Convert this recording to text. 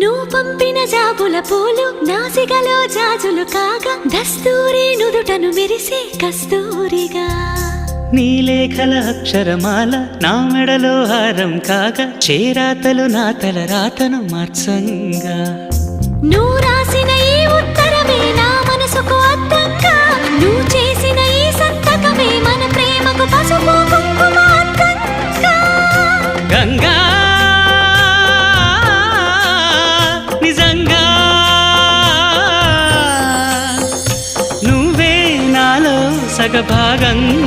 నువ్వు పంపిన జాబుల పూలు నాసికలో జాజులు కాగా దస్తూరి నుదుటను మెరిసే కస్తూరిగా నీలేఖల అక్షరమాల నా మెడలో హారం కాగా చేరాతలు నా తల రాతను మార్చంగా నువ్వు రాసిన ఈ ఉత్తరమే నా మనసుకు అర్థంగా నువ్వు చేసిన ఈ సంతకమే మన ప్రేమకు పసుపు కుంకుమ అర్థంగా గంగా నిజంగా నువ్వే నాలో సగభాగంగా